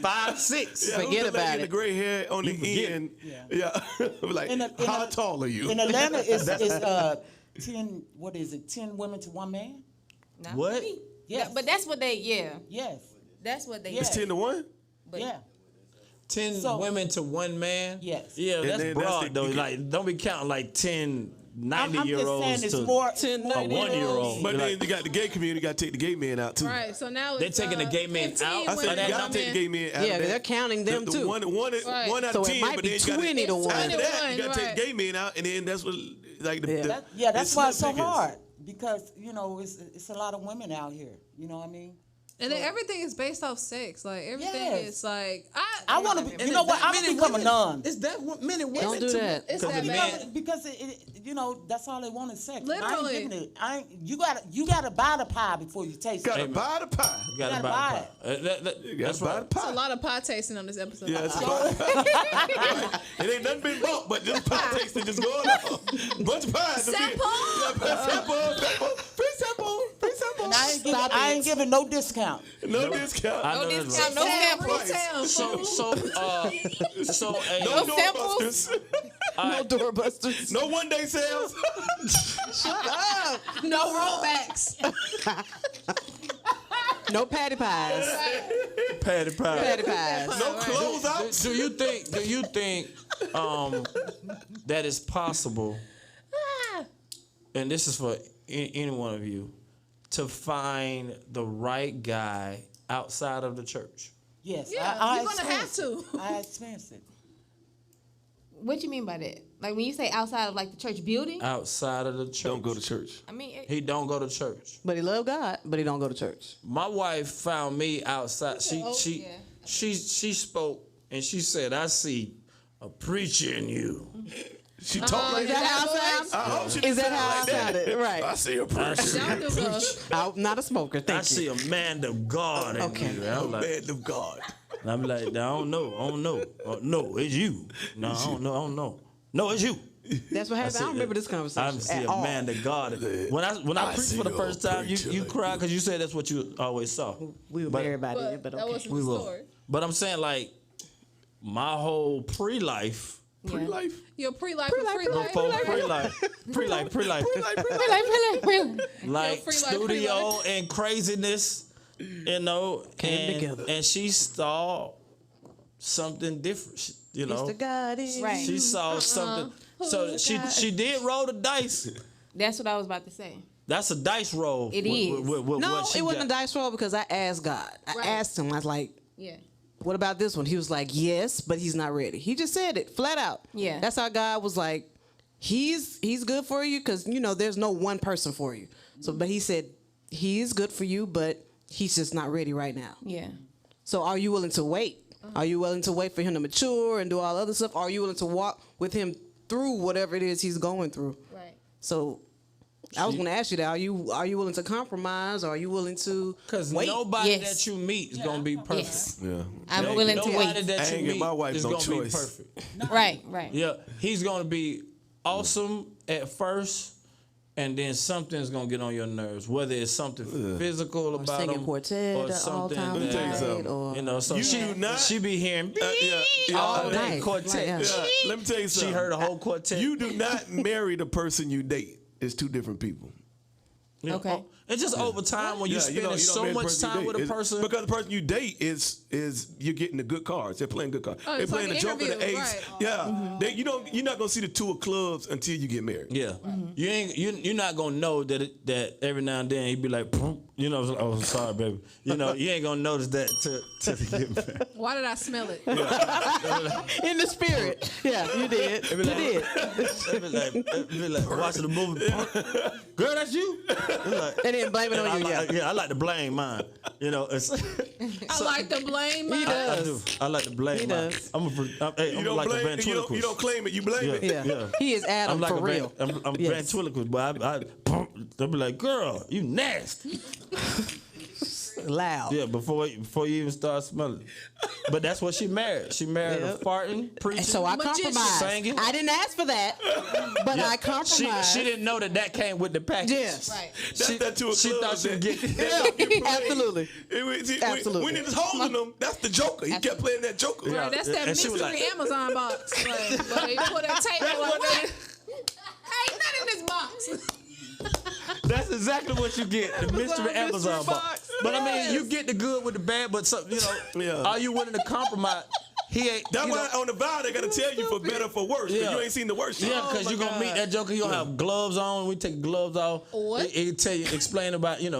5'6", Yeah, Forget who's the lady about in the it. gray hair on the forget end. Yeah. Like, how tall are you? In Atlanta, it's 10. What is it? 10 women to 1 man. Not What? for me. Yes. But that's what they. Yeah, Yes. that's what they. It's 10 to 1? But Yeah. 10 So- women to 1 man? Yes. Yeah, And that's then broad that's though. you get- Like, don't be counting like 10 I'm just 90-year-olds saying it's to more. 10, a 1-year-old. But then Like, you got the gay community, you got to take the gay men out too. Right, so now They're it's taking the gay men 15 out? I women said to you got one to take the man. gay men out. Yeah, of that. they're counting them The too. One Right. out So of it 10, might but be then you gotta- 20 to 1. After that, 21, you got to take right. the gay men out, and then that's what like the. Yeah. That's why it's so slim pickings. hard because it's a lot of women out here. You know what I mean? And then everything is based off sex. Like, everything Yes. is like, I want to. You know what? I'm gonna become a nun. Is that what men and women? Don't do that. it's Because that the bad. man- Because that's all they want is sex. Literally. I ain't giving it. You gotta buy the pie before you taste Gotta it. buy the pie. You gotta gotta buy buy it. You gotta That's buy right. the It's a pie. lot of pie tasting on this episode. Yeah, it's a pie. It ain't nothing been bought, but just pie tasting just going on. Bunch of pies. Sample. Free sample. And I ain't giving no discount. No discount. I know no that's discount, right. no Retail, samples. retail. So, No No samples. doorbusters. No doorbusters. No one-day sales. No rollbacks. No patty pies. patty pie. Patty pies. No closeouts. Do you think that it's possible, and this is for any one of you, to find the right guy outside of the church? Yes, Yeah, I you're gonna have experienced to. it. I experienced it. What you mean by that? Like when you say outside of like the church building? Outside of the church. Don't go to church. I mean, He don't go to church. But he love God, but he don't go to church. My wife found me outside. She spoke and she said, "I see a preacher in you." She talked like Is that how it I sounds? hope she Is that didn't how sound I like that. sounded? Right. I see a I person. see, Y'all do both. I'm not a smoker. I Thank see you. a man of God in Okay. you. A I'm like, man of God. I'm like, I don't know. No, it's you. No, I don't know. No, it's you. That's what happened. I don't remember this I conversation see at a all. man of God. When I preached for the first time, you cried because you said that's what you always saw. We were But- married by then, But but that okay. wasn't We the will. story. But I'm saying like my whole pre-life, Pre-life. Your pre-life and free life. Pre-life. Like Free life, studio and craziness, you know, Came together. and she saw something different, you know. Mr. God is Right. She saw something. So she did roll the dice. That's what I was about to say. That's a dice roll. It is. With No, what she it wasn't got. a dice roll because I asked God. I Right. asked him. I was like, Yeah. what about this one? He was like, yes, but he's not ready. He just said it flat out. Yeah. That's how God was like, he's good for you because, you know, there's no one person for you. So, but he said, he is good for you, but he's just not ready right now. Yeah. So are you willing to wait? Are you willing to wait for him to mature and do all other stuff? Are you willing to walk with him through whatever it is he's going through? Right. So I was going to ask you that. Are you willing to compromise? Or are you willing to Because wait? nobody Yes. that you meet is gonna be perfect. Yes. Yeah. I'm willing to Nobody wait. that I you ain't give meet my wife is no gonna choice. be perfect. Right. Right. Yeah, he's gonna be awesome at first, and then something's gonna get on your nerves. Whether it's something physical about singing him, quartet or all something time Let me tell you that, something. or you know, so You she do not- she be hearing all all day. day quartet. Yeah. Yeah, let me tell you She something. heard a whole quartet. You do not marry the person you date. It's two different people. You know, Okay. It's just over time when you spending don't so marry the much person you time date. with a It's- person. because the person you date is you're getting the good cards. They're playing good cards. Oh, They're it's playing like the an joker, the interview, ace. right. Yeah, you're not gonna see the two of clubs until you get married. Yeah, you're not gonna know that every now and then he'd be like, "Boom," you know, oh I'm sorry, baby. You know, you ain't gonna notice that till you get married. Why did I smell it? In the spirit. Yeah, you did. You did. It be like watching the movie. Girl, that's you. It's like, And then blame it on you. I like to blame mine. You know, it's, I like to blame He my. does. I do. I like to blame He mine. does. I'm like a ventriloquist. You don't claim it. You blame it. Yeah. Yeah. He is Adam I'm like for a real. I'm Yes. ventriloquist, but they'll be like, "Girl, you nasty." Loud. Yeah, before you even start smelling. But that's what she married. She married a Yep. farting, preaching. And so I Magician. compromised. Singing. I didn't ask for that, but I compromised. She didn't know that came with the package. Yes. Right. That's that two of She clubs. thought she would get. Yeah, absolutely. Absolutely. When he was holding them, that's the Joker. He kept playing that Joker. Right, that's that And she was mystery like- Amazon box. But you put that tape. Like, what? Ain't nothing in this box. That's exactly what you get. The mystery Amazon box. But I mean, you get the good with the bad, but Yeah. are you willing to compromise? He ain't. That's you why know- on the vow they gotta tell you for better or for worse. 'Cause Yeah. you ain't seen the worst. Yeah, shit. because you're gonna meet that Joker. He gonna have gloves on. We take gloves off. What? He tell you, explain about, I had a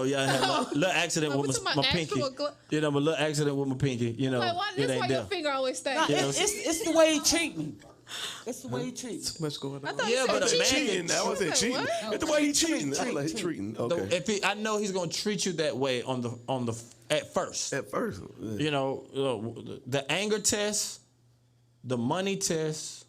little accident Like, with we my talking about pinky. actual My little accident with my pinky. Like, why, it this ain't why there. your finger always stay. Nah, Yeah. it's the way he treat me. It's the way he treat me. What's going I on? thought Yeah, you said but a man cheating. I wasn't Like, cheating. what? It's the way he cheating. I was like, he cheating. Okay. I know he's gonna treat you that way on the at first. At first. The anger test, the money test,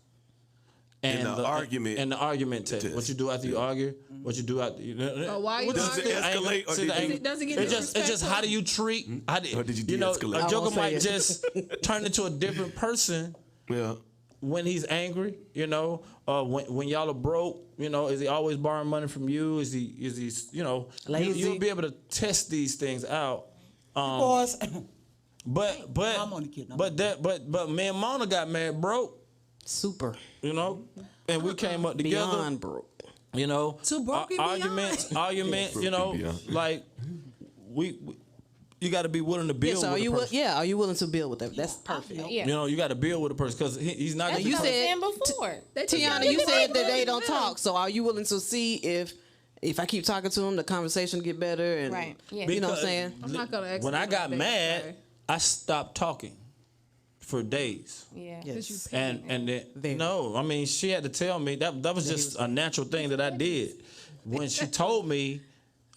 And the argument and the argument test. test. What you do after you argue, what you do after you. Why you Does it arguing? escalate or See, the did anger- you? Does it get It's just disrespectful? how do you treat? How do, Or did you know, de-escalate? a I Joker won't say might it. just turn into a different person Yeah. when he's angry. When y'all are broke. Is he always borrowing money from you? Is he Lazy? You'll be able to test these things out. Boys, But I'm only kidding. but me and Mona got married broke. Super. And we came up together. Beyond broke. Too broke and arguments, Broke and beyond. like you got to be willing to Yeah, build so with a person. are you willing to build with them? That's perfect. Yeah. You got to build with a person because he's not. That's gonna what be I you was said- saying before. Teionna, you said that they don't talk. So are you willing to see if I keep talking to them, the conversation get better? And Right. Yeah. You know what I'm Because saying? I'm not gonna ask When you I got about that, mad, sorry. I stopped talking for days. Yeah. Yes. And then Very. no, I mean she had to tell me that was just a natural thing that I did. When she told me,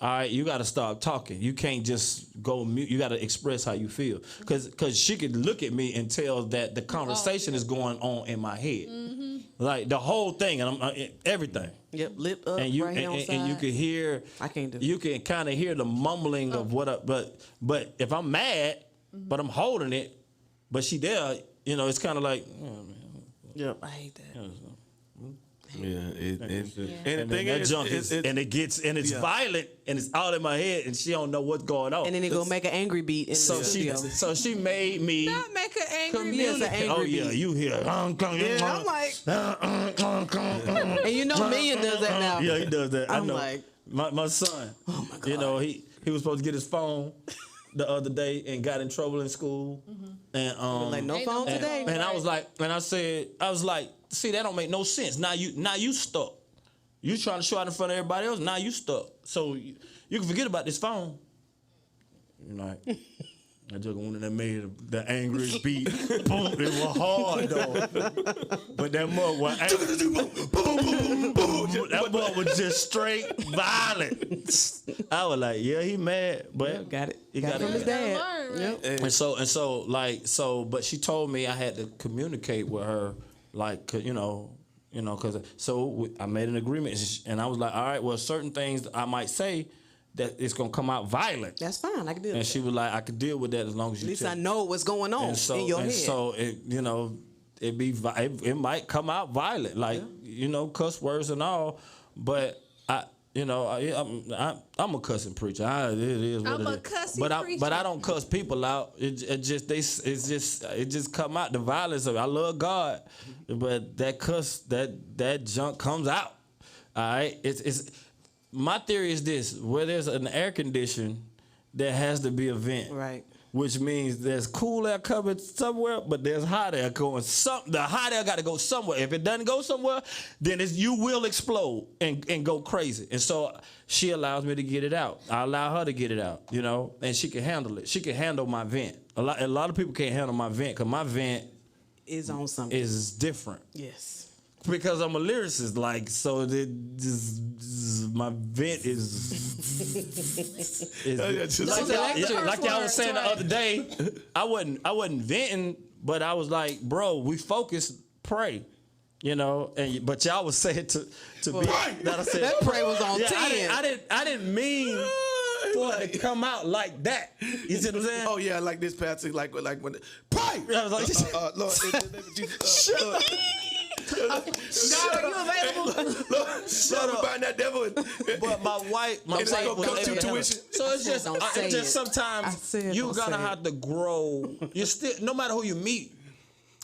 all right, you got to stop talking. You can't just go mute. You got to express how you feel, because she could look at me and tell that the conversation is going on in my head, like the whole thing, and I'm everything. Yep, lip up, And you right here on and you side. could hear. I can't do it. You can kind of hear the mumbling of what up, but if I'm mad, but I'm holding it, but she there, it's kind of like. Yep, I hate that. Yeah, and And the thing that is, junk is, and it's violent, and it's all in my head, and she don't know what's going on. And then they go make an angry beat. In so the she, studio. so she made me. Not make an angry Yes, music. an angry Oh yeah, beat. you hear? Yeah, I'm like, and you know, Million does that now. Yeah, he does that. I I'm know. like, my son. Oh my God. You know, he was supposed to get his phone the other day and got in trouble in school. And like no Ain't phone no today. phone. and I was like, see, that don't make no sense. Now you stuck. You trying to show out in front of everybody else. Now you stuck. So you can forget about this phone. You know, I just went in there, made the angriest beat. Boom, it was hard though. But that mug was that mug was just straight violent. I was like, yeah, he mad, but got it. He Got it from his dad. Learn, Yep. And so, but she told me I had to communicate with her, like, cause I made an agreement, and I was like, all right, well, certain things I might say that it's gonna come out violent. That's fine. I can deal And with she that. was like, I could deal with that as long as you. At least tell I me. know what's going on And so, in your and head. so it might come out violent, like cuss words and all, but I'm a cussing preacher. It is what I'm it a is. cussy but preacher. I don't cuss people out. It just come out the violence of it. I love God, but that junk comes out. All right, it's my theory is this: where there's an air condition, there has to be a vent. Right. Which means there's cool air coming somewhere, but there's hot air going. The hot air got to go somewhere. If it doesn't go somewhere, then you will explode and go crazy. And so she allows me to get it out. I allow her to get it out, and she can handle it. She can handle my vent. A lot of people can't handle my vent because my vent is on something. is different. Yes. Because I'm a lyricist, my vent is like y'all was saying the other day. I wasn't venting, but I was like, bro, we focus, pray, but y'all was saying to be that I said That pray was on 10. I didn't mean for it to come out like that. You see what I'm saying? oh yeah, like this passage, like when pray. I was like, Lord, in the name of Jesus, Lord. God, are you available? Lord, we bind that devil. But my wife And it's was gonna come able to to handle tuition. it. So it's just, Don't say it's just it. sometimes I said you're don't gonna say it. have to grow. You still, no matter who you meet,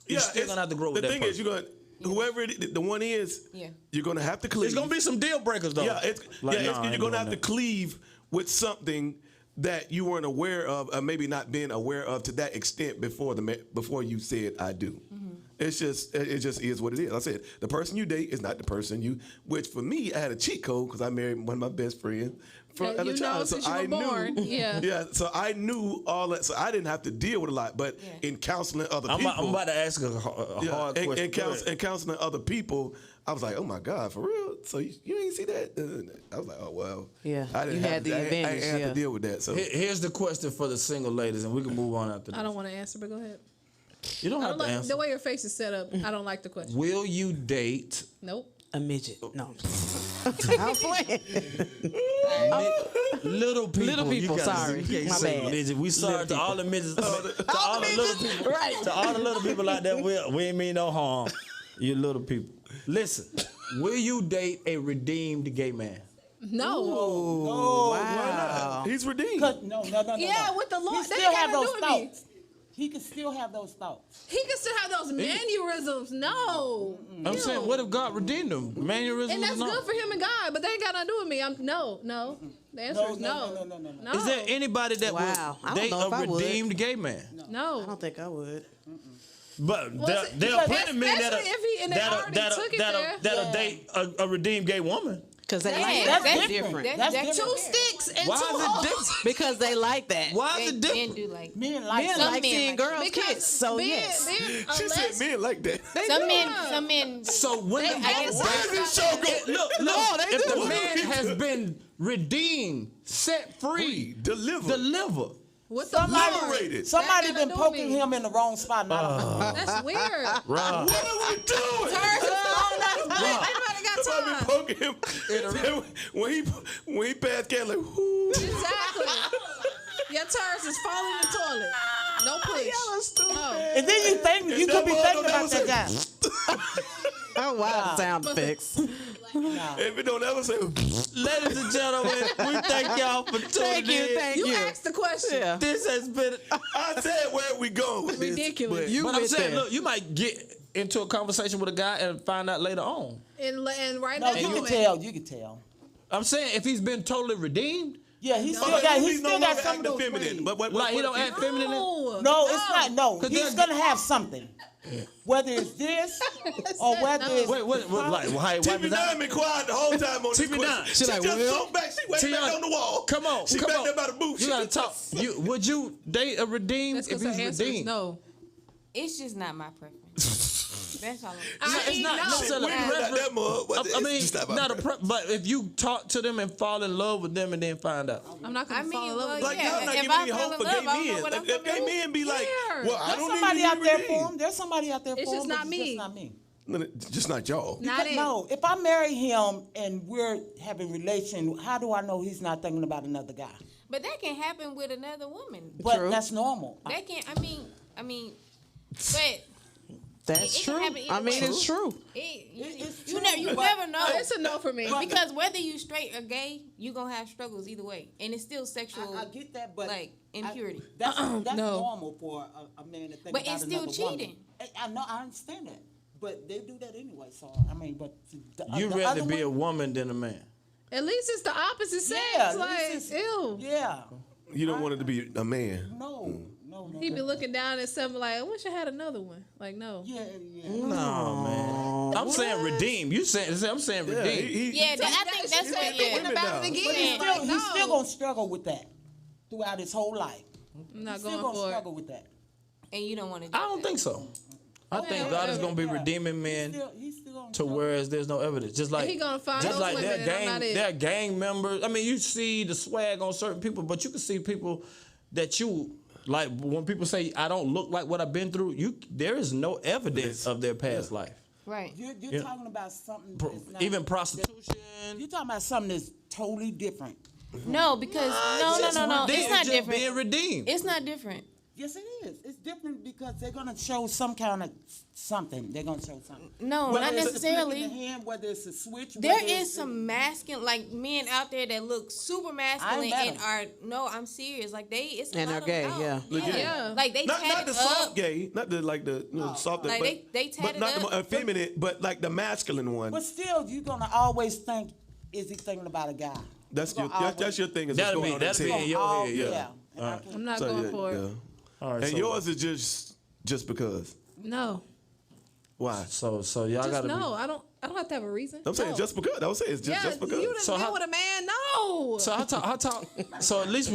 you're still gonna have to grow with the that thing person. is, you're gonna whoever the one is, you're gonna have to cleave. There's gonna be some deal breakers though. Yeah, I you're ain't gonna have doing to cleave with something that you weren't aware of, or maybe not being aware of to that extent before you said I do. It just is what it is. I said the person you date is not the person you. Which for me, I had a cheat code because I married one of my best friends as a child, so since you were I born. knew. Yeah. So I knew all that, so I didn't have to deal with a lot. But in counseling other people, I'm about to ask a hard question. and counseling other people, I was like, oh my God, for real? So you ain't see that? I was like, oh well. Yeah, I didn't you have had the I advantage, ain't have yeah. to deal with that. So Here's the question for the single ladies, and we can move on after this. I don't want to answer, but go ahead. You don't I have don't to like answer. the way your face is set up. I don't like the question. Will you date Nope. A midget. No. I'm playing. little people? Little people, You gotta- sorry. you can't My say bad. midget. We sorry to all the midgets, to all the little people, Right. to all the little people out there. We ain't mean no harm. You little people. Listen, will you date a redeemed gay man? No. Wow. he's redeemed. No. Yeah, with the Lord, He they still ain't have gotta those do with me. thoughts. He can still have those thoughts. He can still have those mannerisms. No. I'm saying, what if God redeemed him? Mannerisms And that's and all. good for him and God, but they ain't got nothing to do with me. No. The answer is no. No. Is there anybody that Wow. I would don't date know if I a would. redeemed gay man? I No. don't think I would. But there see, are plenty of men especially if he- and they already took it there. that'll date a redeemed gay woman. Because they like That's that. different. That's That's different. Two sticks and Why two is it holes. different? Because they like that. Why is it Men different? do like Men like Men Some like men seeing like girls Because kiss. So men, yes. men, She unless, said men like that. some men. So when the I guess Where did this show go? look, they if do. the man has been redeemed, set free, Deliver. with the Lord. Liberated. Somebody That been gotta do poking me. him in the wrong spot. That's weird. What are we doing? Anybody got Somebody time? poking him. when he passed gas, like, whoo. Exactly. Your turds is falling in the toilet. No push. No. And then you could be that thinking boy about don't that guy. Oh, wow, sound effects. If it don't ever say, Ladies and gentlemen, we thank y'all for tuning in. Thank You you. asked the question. Yeah. This has been. I said where we go with this. Ridiculous. You But I'm went saying, there. look, you might get into a conversation with a guy and find out later on. And right No, now, you can tell. You can tell. I'm saying if he's been totally redeemed, Yeah, he still Okay, got. He he's no still got longer some of acting those feminine. ways. But what like he if don't act feminine. No, it's not. No, 'Cause he's they're- gonna have something. Whether it's this or whether it's Wait, what? Like, why TV9 is that? been quiet the whole time on this TV9. question. She She like, just well, so back. She way back Teionna, on the wall. Come on, She come back on. there by the booth. You She gotta just- talk. Would you date a redeemed That's if because her he's answer is redeemed? no. It's just not my preference. That's all. It's not necessarily We a ain't like preference. that mug, but I it's mean, just not my not a preference. but if you talk to them and fall in love with them and then find out. I'm not I gonna fall mean, in love with well, Like, you. yeah, y'all not if giving I any fell hope in for love, gay I don't know men. what I'm If gay gonna do. men be like, Here. well, I There's don't somebody need to out be there redeemed. for him. There's somebody out there It's for just him. not but me. It's just not me. No, just not y'all. Not it. No, if I marry him and we're having relation, how do I know he's not thinking about another guy? But that can happen with another woman. But True. that's normal. That can. I mean, but That's it can true. happen either I mean, way. it's true. you never know. It's a no for me. Because whether you straight or gay, you gonna have struggles either way, and it's still sexual. I get that, but like impurity. That's No. normal for a man to think But about it's still another cheating. woman. I know, I understand that, but they do that anyway. So I mean, but You'd the rather other be a one- woman than a man. At least it's the opposite sex. Yeah, at like, least ew. Yeah, You don't want it to be a man. no. He be looking down at something like, I wish I had another one. Like, no. Yeah. No, man. I'm saying redeem. You saying? I'm saying Yeah, redeem. Yeah, I think that's what. Thinking Yeah. about it But again. Like, he's still no. gonna struggle with that throughout his whole life. I'm not He's still going gonna for it. struggle with that. And you don't want to. I don't think so. I think God is gonna be redeeming men He's still gonna to struggle. whereas there's no evidence. Just like He gonna find just those like women that are not it. they're gang members. I mean, you see the swag on certain people, but you can see people that you like when people say I don't look like what I've been through. There is no evidence of their past life. Right. You're talking about something. That's not, Even prostitution. You're talking about something that's totally different. No, because no. It's not just different. Being redeemed. It's not different. Yes, it is. It's different because they're gonna show some kind of something. They're gonna show something. No, Whether not it's a flick in necessarily. the hand, whether it's a switch. There whether is it's- some masculine, like men out there that look super masculine met and 'em. are no, I'm serious. Like it's a And lot they're of gay, them out. yeah. Yeah. Like they Not tatted the soft up. gay, not the like the soft, Like, but, they but tatted not the up. more effeminate, but like the masculine one. But still, you're gonna always think, is he thinking about a guy? That's You're your gonna that's your thing. Is what's That'll going be on in his in head. your head. Yeah. And I can't- I'm not So, going yeah, for it. yeah. All right. And so, yours is just because. No. Why? So y'all Just gotta no. I don't have to have a reason. I'm saying No. just because. I was saying it's Yeah, just because. you done So been how- with a man? No. So how tall? So at least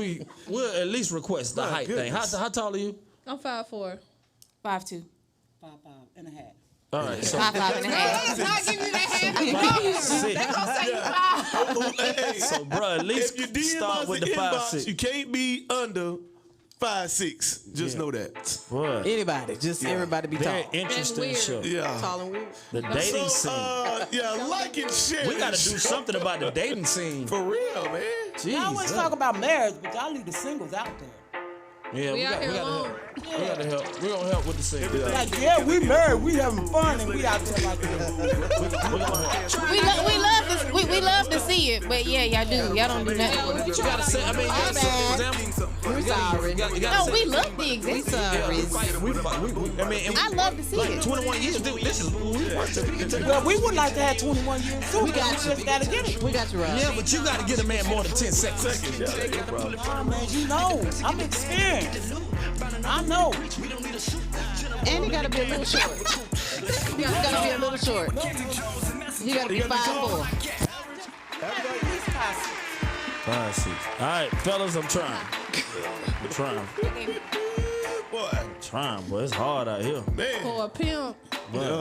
we'll at least request the My height thing. goodness. How tall are you? I'm 5'4". 5'2". 5'5.5". All right. So 5'5" and a half. Let's not give you that hand. Hey, So bro, at least if you DM start us with the the inbox, you 5'6". can't be under 5'6". Just know that. Boy, Anybody, just everybody be very tall. interesting weird. show. Yeah. Tall and weird. The dating scene. Yeah, like and share. We gotta this do show. something about the dating scene. For real, man. Y'all always Jesus. talk about marriage, but y'all leave the singles out there. Yeah, We out here gotta alone. help. We gotta help. We're gonna help with the scene. Like, yeah, we married, we having fun, and we out there like We're gonna help. We love to see it, but yeah, y'all do. Y'all don't do nothing. You gotta say. I mean, you gotta set the example. We're sorry. You gotta No, set- we love the We example. sorry. I mean, and I love to see like it. 21 years. Dude, this is Well, we would like to have 21 years too. We got you. just gotta get it. We got you, Rob. yeah, but you gotta get a man more than 10 seconds. Oh, man, you know, I'm experienced. I know. And you gotta be a little short. You gotta be a little short. You gotta be 5'4". 5'6". All right, fellas, I'm trying. Boy, Trying, boy. It's hard out here. man. For a pimp. Boy.